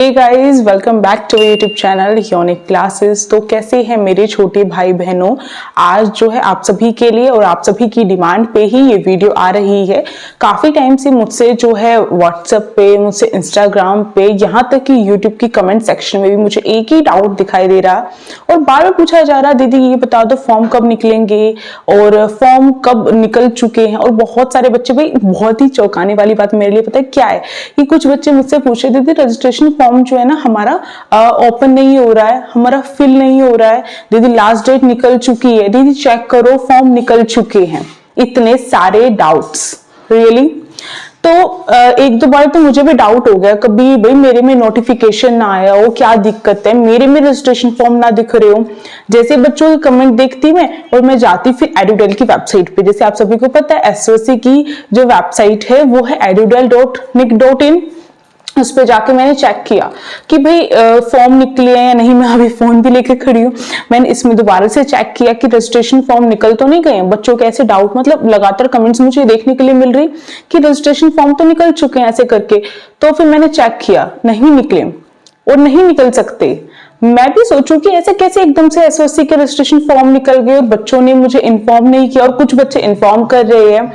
Hey guys, welcome back to YouTube channel unique classes. तो कैसे हैं मेरे छोटे भाई बहनों, आज जो है आप सभी के लिए और आप सभी की डिमांड पे ही ये वीडियो आ रही है। काफी टाइम से मुझसे जो है व्हाट्सएप पे, मुझसे इंस्टाग्राम पे, यहाँ तक कि यूट्यूब की कमेंट सेक्शन में भी मुझे एक ही डाउट दिखाई दे रहा और बार बार पूछा जा रहा, दीदी ये बता दो फॉर्म कब निकलेंगे और फॉर्म कब निकल चुके हैं। और बहुत सारे बच्चे, भाई बहुत ही चौंकाने वाली बात मेरे लिए पता है क्या है कि कुछ बच्चे मुझसे पूछे, दीदी रजिस्ट्रेशन फॉर्म जो है ना हमारा ओपन नहीं हो रहा है, हमारा फिल नहीं हो रहा है, दीदी लास्ट डेट निकल चुकी है, दीदी चेक करो फॉर्म निकल चुके हैं। इतने सारे डाउट्स रियली। तो एक दो बार तो मुझे भी डाउट हो गया, कभी भाई मेरे में नोटिफिकेशन ना आया हो, क्या दिक्कत है, मेरे में रजिस्ट्रेशन फॉर्म ना दिख रहे हो। जैसे बच्चों के कमेंट देखती मैं और मैं जाती फिर एडुडेल की वेबसाइट पे। जैसे आप सभी को पता है एसओसी की जो वेबसाइट है वो है edudel.nic.in। उस पर जाके मैंने चेक किया कि भाई फॉर्म निकले हैं या नहीं। मैं अभी फोन भी लेकर खड़ी हूँ, मैंने इसमें दोबारा से चेक किया कि रजिस्ट्रेशन फॉर्म निकल तो नहीं गए हैं। बच्चों के ऐसे डाउट, मतलब लगातार कमेंट्स मुझे देखने के लिए मिल रही कि रजिस्ट्रेशन फॉर्म तो निकल चुके हैं ऐसे करके। तो फिर मैंने चेक किया, नहीं निकले और नहीं निकल सकते। मैं भी सोचूं कि ऐसे कैसे एकदम से एसओसी के रजिस्ट्रेशन फॉर्म निकल गए और बच्चों ने मुझे इन्फॉर्म नहीं किया और कुछ बच्चे इन्फॉर्म कर रहे हैं।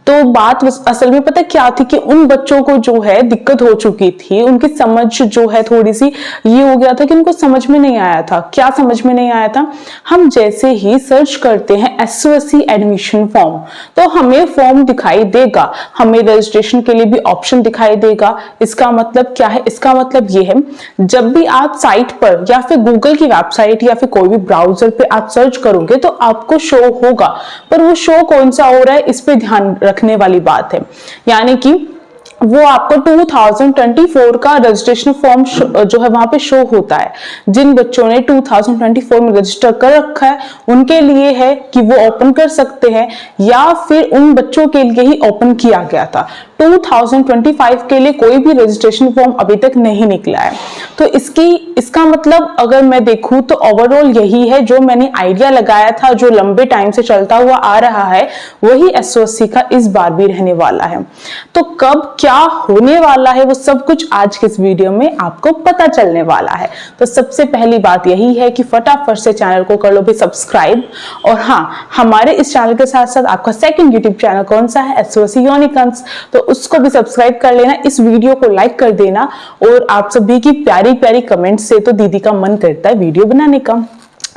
तो बात असल में पता क्या थी कि उन बच्चों को जो है दिक्कत हो चुकी थी, उनकी समझ जो है थोड़ी सी ये हो गया था कि उनको समझ में नहीं आया था। क्या समझ में नहीं आया था? हम जैसे ही सर्च करते हैं एसओसी एडमिशन फॉर्म तो हमें फॉर्म दिखाई देगा, हमें रजिस्ट्रेशन के लिए भी ऑप्शन दिखाई देगा। इसका मतलब क्या है? इसका मतलब ये है जब भी आप साइट पर या फिर गूगल की वेबसाइट या फिर कोई भी ब्राउजर पे आप सर्च करोगे तो आपको शो होगा, पर वो शो कौन सा हो रहा है इस पे ध्यान रखने वाली बात है। यानी कि वो आपको 2024 का रजिस्ट्रेशन फॉर्म जो है वहां पे शो होता है। जिन बच्चों ने 2024 में रजिस्टर कर रखा है उनके लिए है कि वो ओपन कर सकते हैं, या फिर उन बच्चों के लिए ही ओपन किया गया था। 2025 के लिए कोई भी रजिस्ट्रेशन फॉर्म अभी तक नहीं निकला है। तो इसका मतलब अगर मैं देखूं तो ओवरऑल यही है, जो मैंने आइडिया लगाया था, जो लंबे टाइम से चलता हुआ आ रहा है, वही एसओसी का इस बार भी रहने वाला है। तो कब क्या होने वाला है वो सब कुछ आज के इस वीडियो में आपको पता चलने वाला है। तो सबसे पहली बात यही है कि फटाफट से चैनल को कर लो भी सब्सक्राइब। और हाँ, हमारे इस चैनल के साथ साथ आपका सेकंड यूट्यूब चैनल कौन सा है? एसओसी यूनिकन्स, तो उसको भी सब्सक्राइब कर लेना, इस वीडियो को लाइक कर देना। और आप सभी की प्यारी प्यारी कमेंट से तो दीदी का मन करता है वीडियो बनाने का,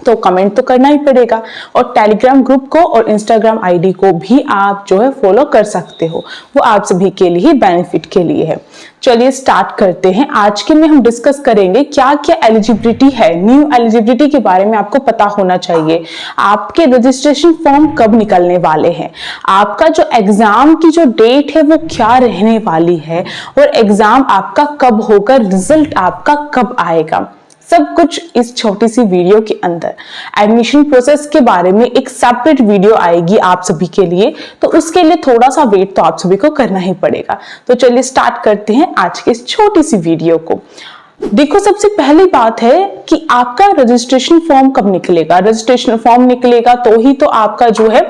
तो कमेंट तो करना ही पड़ेगा। और टेलीग्राम ग्रुप को और इंस्टाग्राम आईडी को भी आप जो है फॉलो कर सकते हो, वो आप सभी के लिए बेनिफिट के लिए है। चलिए स्टार्ट करते हैं। आज के में हम डिस्कस करेंगे क्या क्या एलिजिबिलिटी है, न्यू एलिजिबिलिटी के बारे में आपको पता होना चाहिए। आपके रजिस्ट्रेशन फॉर्म कब निकलने वाले हैं, आपका जो एग्जाम की जो डेट है वो क्या रहने वाली है, और एग्जाम आपका कब होगा, रिजल्ट आपका कब आएगा, सब कुछ इस छोटी सी वीडियो के अंदर। एडमिशन प्रोसेस के बारे में एक सेपरेट वीडियो आएगी आप सभी के लिए, तो उसके लिए थोड़ा सा वेट तो आप सभी को करना ही पड़ेगा। तो चलिए स्टार्ट करते हैं आज के इस छोटी सी वीडियो को। देखो, सबसे पहली बात है कि आपका रजिस्ट्रेशन फॉर्म कब निकलेगा। रजिस्ट्रेशन फॉर्म निकलेगा तो ही तो आपका जो है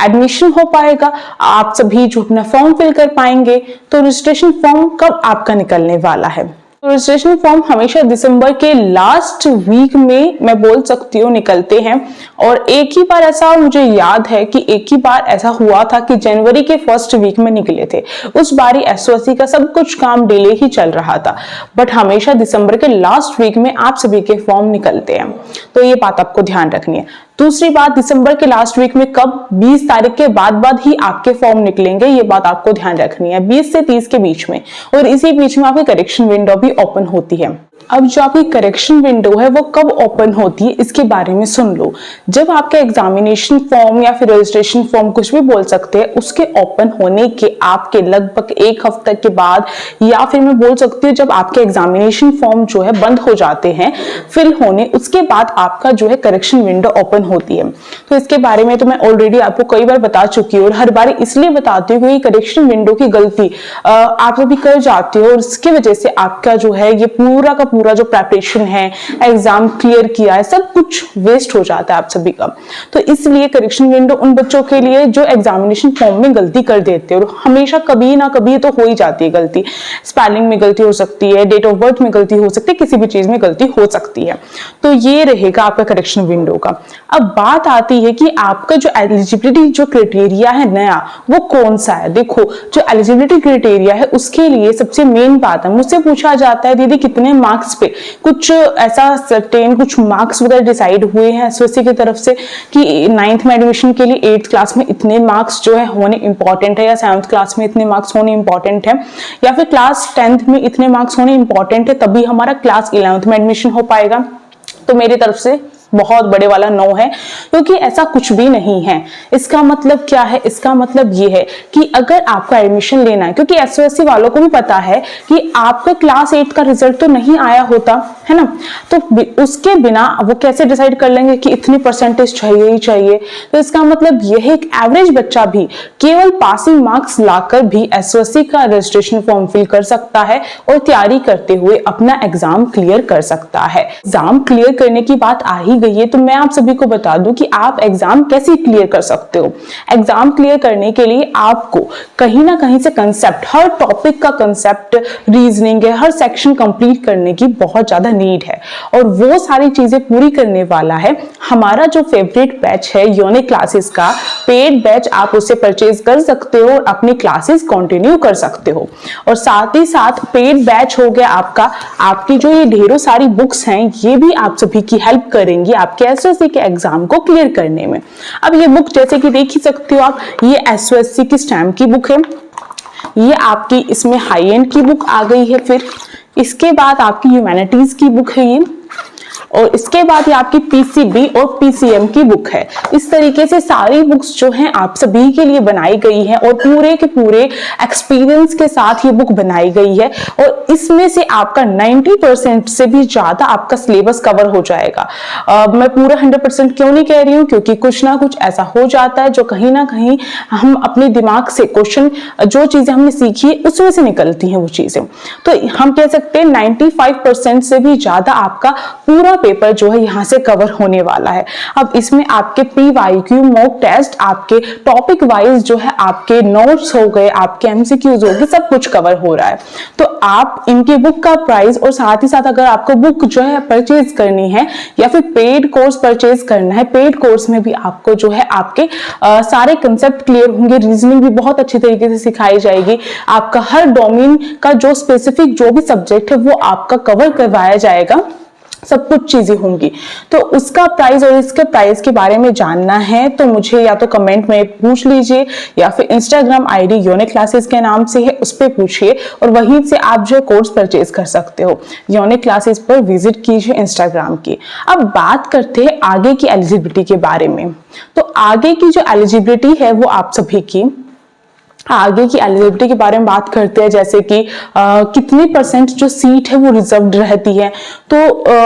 एडमिशन हो पाएगा, आप सभी जो अपना फॉर्म फिल कर पाएंगे। तो रजिस्ट्रेशन फॉर्म कब आपका निकलने वाला है? रजिस्ट्रेशन फॉर्म हमेशा दिसंबर के लास्ट वीक में मैं बोल सकती हूँ निकलते हैं। और एक ही बार ऐसा मुझे याद है कि एक ही बार ऐसा हुआ था कि जनवरी के फर्स्ट वीक में निकले थे। उस बार ही एसओसी का सब कुछ काम डिले ही चल रहा था, बट हमेशा दिसंबर के लास्ट वीक में आप सभी के फॉर्म निकलते हैं, तो ये बात आपको ध्यान रखनी है। दूसरी बात, दिसंबर के लास्ट वीक में कब? 20 तारीख के बाद ही आपके फॉर्म निकलेंगे, ये बात आपको ध्यान रखनी है, 20 से 30 के बीच में। और इसी बीच में आपकी करेक्शन विंडो भी ओपन होती है। अब जो आपकी करेक्शन विंडो है वो कब ओपन होती है इसके बारे में सुन लो। जब आपका एग्जामिनेशन फॉर्म या फिर रजिस्ट्रेशन फॉर्म, कुछ भी बोल सकते हैं, उसके ओपन होने के आपके लगभग एक हफ्ते के बाद, या फिर मैं बोल सकती हूँ जब आपके एग्जामिनेशन फॉर्म जो है बंद हो जाते हैं फिल होने, उसके बाद आपका जो है करेक्शन विंडो ओपन होती है। तो इसके बारे में तो मैं ऑलरेडी आपको कई बार बता चुकी हूँ, और हर बार इसलिए बताती हूँ कि करेक्शन विंडो की गलती आप सभी कर जाते हो, और इसकी वजह से आपका जो है ये पूरा का पूरा जो प्रेपरेशन है, एग्जाम क्लियर किया है, सब कुछ वेस्ट हो जाता है आप सभी का। तो इसलिए करेक्शन विंडो उन बच्चों के लिए जो एग्जामिनेशन फॉर्म में गलती कर देते हैं, और हमेशा कभी ना कभी तो हो ही जाती है गलती, स्पेलिंग में गलती हो सकती है, डेट ऑफ बर्थ में गलती हो सकती है, किसी भी चीज में गलती हो सकती है। तो ये रहेगा आपका करेक्शन विंडो का। अब बात आती है कि आपका जो एलिजिबिलिटी जो क्राइटेरिया है नया, वो कौन सा है। देखो, जो एलिजिबिलिटी क्राइटेरिया है उसके लिए सबसे मेन बात है, मुझसे पूछा जाता है दीदी कितने मार्क्स पे, कुछ ऐसा सर्टेन कुछ मार्क्स वगैरह डिसाइड हुए हैं एसओएससी की तरफ से कि 9th में एडमिशन के लिए 8th क्लास में इतने मार्क्स जो है होने इंपॉर्टेंट है, या 7th क्लास में इतने मार्क्स होने इंपॉर्टेंट है, या फिर क्लास 10th में इतने मार्क्स होने इंपॉर्टेंट है, तभी हमारा क्लास 11th में एडमिशन हो पाएगा। तो मेरी तरफ से बहुत बड़े वाला नो है, क्योंकि ऐसा कुछ भी नहीं है। इसका मतलब क्या है, इसका मतलब ये है कि अगर आपका एडमिशन लेना है, क्योंकि एसओएससी वालों को भी पता है कि आपका क्लास 8 का रिजल्ट तो नहीं आया होता है ना, तो उसके बिना वो कैसे डिसाइड कर लेंगे कि इतनी परसेंटेज चाहिए ही चाहिए। तो इसका मतलब ये है कि एवरेज बच्चा भी केवल पासिंग मार्क्स लाकर भी एसओएससी का रजिस्ट्रेशन फॉर्म फिल कर सकता है और तैयारी करते हुए अपना एग्जाम क्लियर कर सकता है। एग्जाम क्लियर करने की बात आ ही गई है, तो मैं आप सभी को बता दूं कि आप एग्जाम कैसे क्लियर कर सकते हो। एग्जाम क्लियर करने के लिए आपको कहीं ना कहीं से कंसेप्ट, हर टॉपिक का कंसेप्ट, रीजनिंग है, हर सेक्शन कंप्लीट करने की बहुत ज्यादा नीड है, और वो सारी चीजें पूरी करने वाला है हमारा जो फेवरेट बैच है यूनिक क्लासेस का पेड बैच। आप उसे परचेज कर सकते हो और अपनी क्लासेस कंटिन्यू कर सकते हो। और साथ ही साथ पेड बैच हो गया आपका, आपकी जो ये ढेरों सारी बुक्स हैं ये भी आप सभी की हेल्प करेंगी आपके एसओएससी के एग्जाम को क्लियर करने में। अब ये बुक जैसे कि देख ही सकते हो आप, ये एसओएससी की स्टैम्प की बुक है, ये आपकी इसमें हाई एंड की बुक आ गई है, फिर इसके बाद आपकी ह्यूमैनिटीज की बुक है ये, और इसके बाद ये आपकी पीसीबी और पीसीएम की बुक है। इस तरीके से सारी बुक्स जो हैं आप सभी के लिए बनाई गई हैं, और पूरे के पूरे एक्सपीरियंस के साथ ये बुक बनाई गई है, और इसमें से आपका 90% से भी ज्यादा आपका सिलेबस कवर हो जाएगा। मैं पूरा 100% क्यों नहीं कह रही हूँ, क्योंकि कुछ ना कुछ ऐसा हो जाता है जो कहीं ना कहीं हम अपने दिमाग से क्वेश्चन, जो चीजें हमने सीखी है उसमें से निकलती हैं वो चीजें। तो हम कह सकते हैं 95% से भी ज्यादा आपका पूरा पेपर जो है यहां से कवर होने वाला है। अब इसमें आपके पीवाईक्यू, मॉक टेस्ट, आपके टॉपिक वाइज जो है आपके नोट्स हो गए, आपके एमसीक्यूज हो गए, सब कुछ कवर हो रहा है। तो आप इनकी बुक का प्राइस, और साथ ही साथ अगर आपको बुक जो है परचेज करनी है या फिर पेड कोर्स परचेज करना है, पेड कोर्स में भी आपको जो है आपके सारे कंसेप्ट क्लियर होंगे, रीजनिंग भी बहुत अच्छी तरीके से सिखाई जाएगी, आपका हर डोमेन का जो स्पेसिफिक जो भी सब्जेक्ट है वो आपका कवर करवाया जाएगा, सब कुछ चीजें होंगी। तो उसका प्राइस और इसके प्राइस के बारे में जानना है तो मुझे या तो कमेंट में पूछ लीजिए, या फिर इंस्टाग्राम आईडी यूनिक क्लासेस के नाम से है उस पर पूछिए, और वहीं से आप जो कोर्स परचेज कर सकते हो। यूनिक क्लासेस पर विजिट कीजिए इंस्टाग्राम की। अब बात करते हैं आगे की एलिजिबिलिटी के बारे में। तो आगे की जो एलिजिबिलिटी है वो आप सभी की, आगे की एलिजिबिलिटी के बारे में बात करते हैं, जैसे कि कितनी परसेंट जो सीट है वो रिजर्व्ड रहती है। तो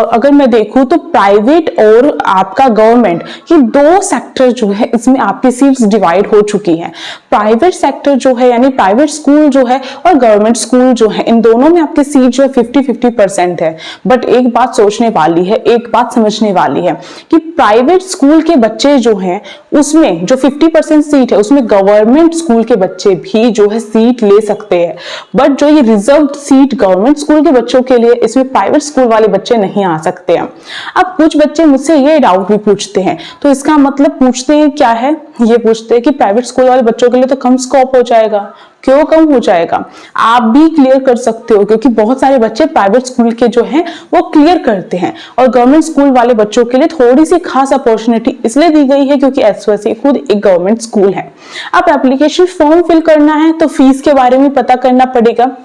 अगर मैं देखूं तो प्राइवेट और आपका गवर्नमेंट, ये दो सेक्टर जो है इसमें आपकी सीट्स डिवाइड हो चुकी हैं। प्राइवेट सेक्टर जो है यानी प्राइवेट स्कूल जो है और गवर्नमेंट स्कूल जो है, इन दोनों में आपकी सीट जो है 50-50% है। बट एक बात सोचने वाली है, एक बात समझने वाली है कि प्राइवेट स्कूल के बच्चे जो हैं उसमें जो 50% सीट है उसमें गवर्नमेंट स्कूल के बच्चे भी जो है सीट ले सकते हैं। बट जो ये रिजर्व्ड सीट गवर्नमेंट स्कूल के बच्चों के लिए, इसमें प्राइवेट स्कूल वाले बच्चे नहीं आ सकते हैं। अब कुछ बच्चे मुझसे ये डाउट भी पूछते हैं, तो इसका मतलब पूछते हैं क्या है, ये पूछते हैं कि प्राइवेट स्कूल वाले बच्चों के लिए तो कम स्कोप हो जाएगा। क्यों कम हो जाएगा? आप भी क्लियर कर सकते हो, क्योंकि बहुत सारे बच्चे प्राइवेट स्कूल के जो हैं वो क्लियर करते हैं, और गवर्नमेंट स्कूल वाले बच्चों के लिए थोड़ी सी खास अपॉर्चुनिटी इसलिए दी गई है क्योंकि एसओएससी खुद एक गवर्नमेंट स्कूल है। अब एप्लीकेशन फॉर्म फिल करना है तो फीस के बारे में पता करना पड़ेगा।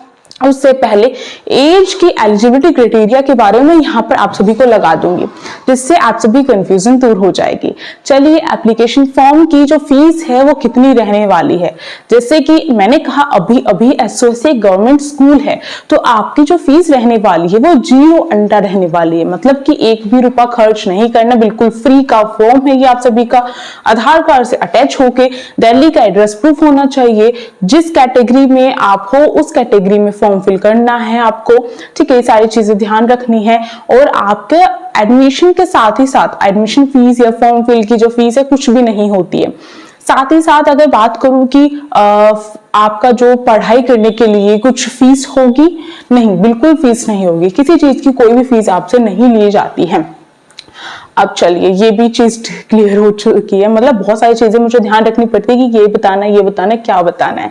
उससे पहले एज की एलिजिबिलिटी क्राइटेरिया के बारे में यहाँ पर आप सभी को लगा दूंगी, जिससे आप सभी कंफ्यूजन दूर हो जाएगी। चलिए, एप्लीकेशन फॉर्म की जो फीस है वो कितनी रहने वाली है। जैसे कि मैंने कहा अभी अभी एसओएससी गवर्नमेंट स्कूल है, तो आपकी जो फीस रहने वाली है वो 0 अंडा रहने वाली है। मतलब कि एक भी रुपया खर्च नहीं करना, बिल्कुल फ्री का फॉर्म है ये आप सभी का। आधार कार्ड से अटैच होके दिल्ली का एड्रेस प्रूफ होना चाहिए। जिस कैटेगरी में आप हो उस कैटेगरी में फॉर्म फॉर्म फिल करना है आपको, ठीक है, ये सारी चीजें ध्यान रखनी है। और आपके एडमिशन के साथ ही साथ एडमिशन फीस या फॉर्म फिल की जो फीस है कुछ भी नहीं होती है। साथ ही साथ अगर बात करूं कि आपका जो पढ़ाई करने के लिए कुछ फीस होगी, नहीं, बिल्कुल फीस नहीं होगी, किसी चीज की कोई भी फीस आपसे नहीं ली जाती है। अब चलिए ये भी चीज क्लियर हो चुकी है, मतलब बहुत सारी चीजें मुझे ध्यान रखनी पड़ती है कि ये बताना है, ये बताना है, क्या बताना है।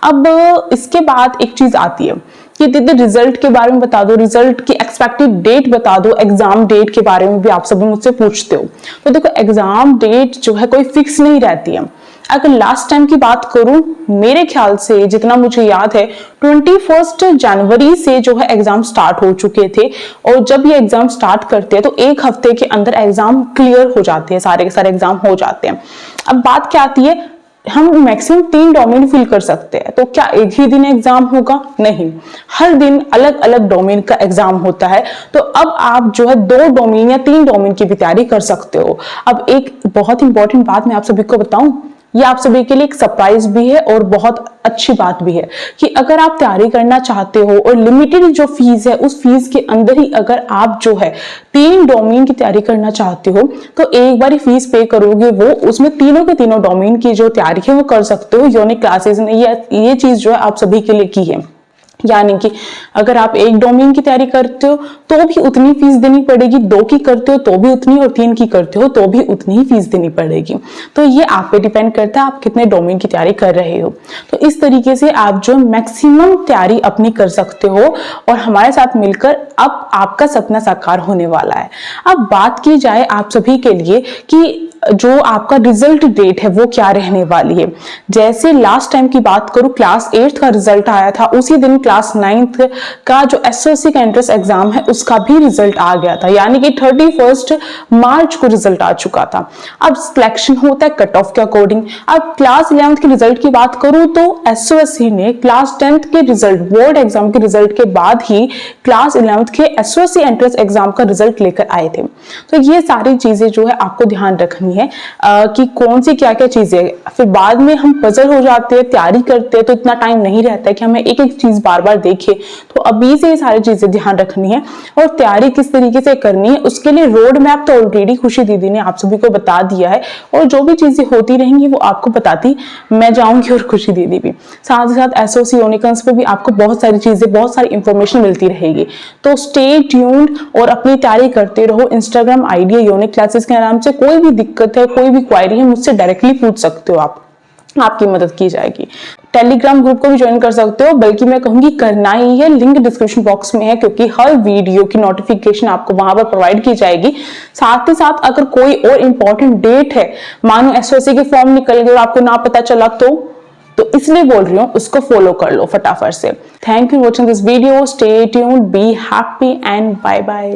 अब इसके बाद एक चीज आती है कि दीदी रिजल्ट के बारे में बता दो, रिजल्ट की एक्सपेक्टेड डेट बता दो, एग्जाम डेट के बारे में भी आप सभी मुझसे पूछते हो। तो देखो एग्जाम डेट जो है कोई फिक्स नहीं रहती है। अगर लास्ट टाइम की बात करूं, मेरे ख्याल से जितना मुझे याद है 21 जनवरी से जो है एग्जाम स्टार्ट हो चुके थे, और जब ये एग्जाम स्टार्ट करते हैं तो एक हफ्ते के अंदर एग्जाम क्लियर हो जाते हैं, सारे के सारे एग्जाम हो जाते हैं। अब बात क्या आती है, हम मैक्सिमम 3 डोमेन फिल कर सकते हैं, तो क्या एक ही दिन एग्जाम होगा? नहीं, हर दिन अलग अलग डोमेन का एग्जाम होता है। तो अब आप जो है 2 डोमेन या 3 डोमेन की भी तैयारी कर सकते हो। अब एक बहुत इंपॉर्टेंट बात मैं आप सभी को बताऊं, ये आप सभी के लिए एक सरप्राइज भी है और बहुत अच्छी बात भी है कि अगर आप तैयारी करना चाहते हो और लिमिटेड जो फीस है उस फीस के अंदर ही अगर आप जो है 3 डोमेन की तैयारी करना चाहते हो तो एक बार फीस पे करोगे, वो उसमें तीनों के तीनों डोमेन की जो तैयारी है वो कर सकते हो। यूनिक क्लासेस ने ये चीज जो है आप सभी के लिए की है, यानी कि अगर आप एक डोमेन की तैयारी करते हो तो भी उतनी फीस देनी पड़ेगी, 2 की करते हो तो भी उतनी, और 3 की करते हो तो भी उतनी ही फीस देनी पड़ेगी। तो ये आप पे डिपेंड करता है आप कितने डोमेन की तैयारी कर रहे हो। तो इस तरीके से आप जो मैक्सिमम तैयारी अपनी कर सकते हो और हमारे साथ मिलकर अब आपका सपना साकार होने वाला है। अब बात की जाए आप सभी के लिए कि जो आपका रिजल्ट डेट है वो क्या रहने वाली है। जैसे लास्ट टाइम की बात करूं, क्लास 8th का रिजल्ट आया था, उसी दिन क्लास 9th का जो एसओसी का एंट्रेंस एग्जाम है उसका भी रिजल्ट आ गया था, यानी कि 31 मार्च को रिजल्ट आ चुका था। अब सिलेक्शन होता है कट ऑफ के अकॉर्डिंग। अब क्लास 11th के रिजल्ट की बात करूं तो एसओसी ने क्लास 10th के रिजल्ट, बोर्ड एग्जाम के रिजल्ट के बाद ही क्लास 11th के एसओसी एंट्रेंस एग्जाम का रिजल्ट लेकर आए थे। तो ये सारी चीजें जो है आपको ध्यान रखनी है कि कौन सी क्या क्या चीजें, फिर बाद में हम पजल हो जाते हैं, तैयारी करते हैं तो इतना टाइम नहीं रहता है कि हमें एक एक चीज बार बार देखें। तो अभी से ये सारी चीजें ध्यान रखनी है और तैयारी किस तरीके से करनी है उसके लिए रोड मैप तो ऑलरेडी खुशी दीदी ने आप सभी को बता दिया है, और जो भी चीजें होती रहेंगी वो आपको बताती मैं जाऊंगी और खुशी दीदी भी। साथ ही साथ एसओसी यूनिकॉर्न्स पे भी आपको बहुत सारी चीजें, बहुत सारी इंफॉर्मेशन मिलती रहेगी। तो स्टे ट्यून्ड और अपनी तैयारी करते रहो। इंस्टाग्राम आईडी है यूनिक क्लासेस के नाम से, कोई भी दिक्कत है, कोई भी क्वायरी है, मुझसे डायरेक्टली पूछ सकते हो आप, आपकी मदद की जाएगी। टेलीग्राम ग्रुप को भी ज्वाइन कर सकते हो, बल्कि मैं कहूंगी करना ही है, लिंक डिस्क्रिप्शन बॉक्स में है, क्योंकि हर वीडियो की नोटिफिकेशन आपको वहां पर प्रोवाइड की जाएगी। साथ ही साथ अगर कोई और इंपॉर्टेंट डेट है, मानो एसओसी के फॉर्म निकल गए और आपको ना पता चला तो इसलिए बोल रही हूँ, उसको फॉलो कर लो फटाफट से। Thank you watching this video, stay tuned, be happy and bye bye.